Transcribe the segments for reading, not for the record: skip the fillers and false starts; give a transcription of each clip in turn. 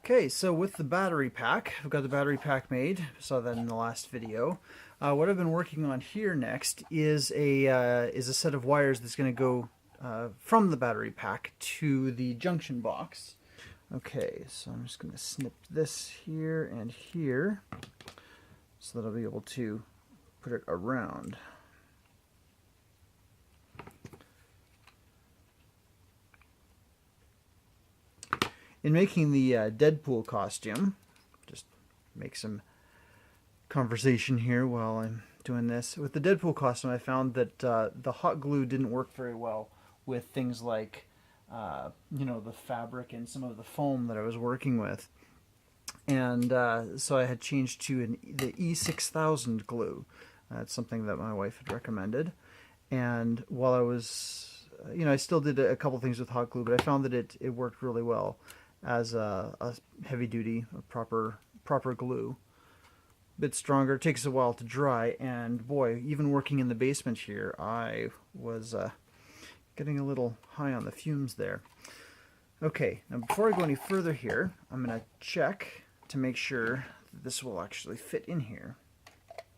Okay, so with the battery pack, I've got the battery pack made. Saw that in the last video. What I've been working on here next is a set of wires that's going to go from the battery pack to the junction box. Okay, so I'm just going to snip this here and here so that I'll be able to put it around. In making the Deadpool costume, just make some conversation here while I'm doing this. With the Deadpool costume, I found that the hot glue didn't work very well with things like, the fabric and some of the foam that I was working with. And so I had changed to the E6000 glue. That's something that my wife had recommended. And while I was, I still did a couple things with hot glue, but I found that it worked really well as a heavy-duty, proper glue. A bit stronger, it takes a while to dry, and boy, even working in the basement here, I was getting a little high on the fumes there. Okay, now before I go any further here, I'm going to check to make sure that this will actually fit in here.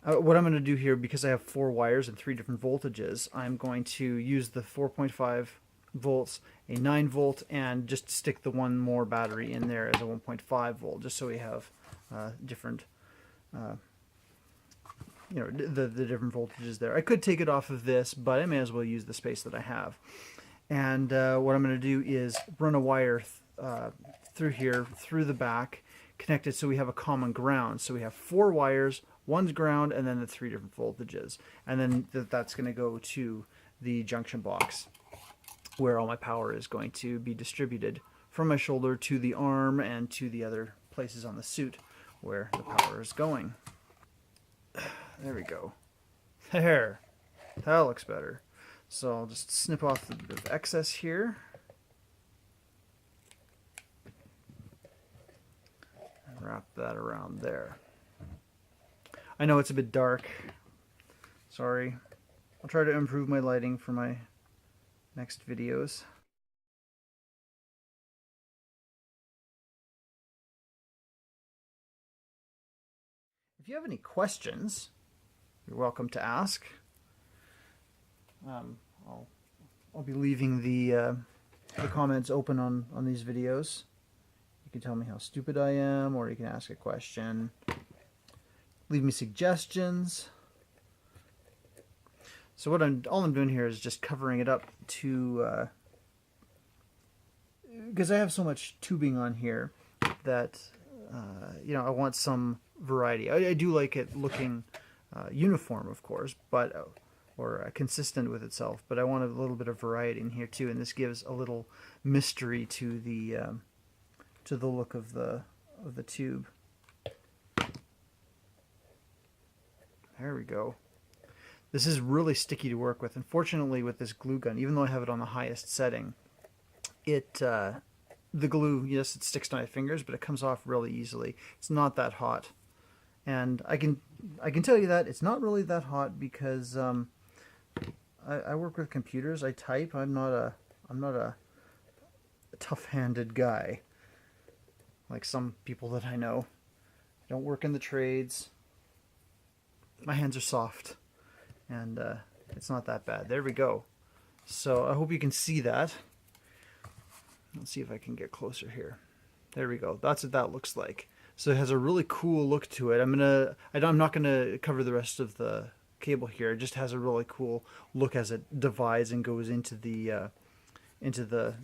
What I'm going to do here, because I have 4 wires and 3 different voltages, I'm going to use the 4.5 volts, a 9 volt, and just stick the one more battery in there as a 1.5 volt, just so we have different, the different voltages there. I could take it off of this, but I may as well use the space that I have. And what I'm going to do is run a wire through here, through the back, connect it so we have a common ground. So we have 4 wires, one's ground, and then the 3 different voltages. And then that's going to go to the junction box, where all my power is going to be distributed from my shoulder to the arm and to the other places on the suit where the power is going. There we go. There. That looks better. So I'll just snip off the bit of excess here. And wrap that around there. I know it's a bit dark. Sorry. I'll try to improve my lighting for my next videos. If you have any questions, you're welcome to ask. I'll be leaving the comments open on these videos. You can tell me how stupid I am, or you can ask a question. Leave me suggestions. So all I'm doing here is just covering it up to, because I have so much tubing on here that, I want some variety. I do like it looking uniform, of course, but or consistent with itself, but I want a little bit of variety in here too, and this gives a little mystery to the look of the tube. There we go. This is really sticky to work with. Unfortunately, with this glue gun, even though I have it on the highest setting, the glue, yes, it sticks to my fingers, but it comes off really easily. It's not that hot, and I can tell you that it's not really that hot because I work with computers. I type. I'm not a tough-handed guy like some people that I know. I don't work in the trades. My hands are soft. And it's not that bad. There we go. So I hope you can see that. Let's see if I can get closer here. There we go. That's what that looks like. So it has a really cool look to it. I'm not gonna cover the rest of the cable here. It just has a really cool look as it divides and goes into the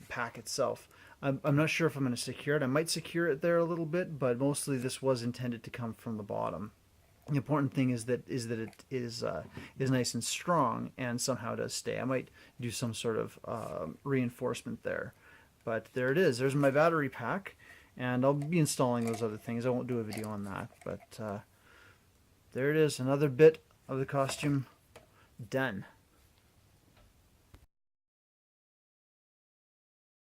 pack itself. I'm not sure if I'm going to secure it. I might secure it there a little bit, but mostly this was intended to come from the bottom. The important thing is that it is nice and strong and somehow does stay. I might do some sort of reinforcement there, but there it is. There's my battery pack, and I'll be installing those other things. I won't do a video on that, but there it is. Another bit of the costume done.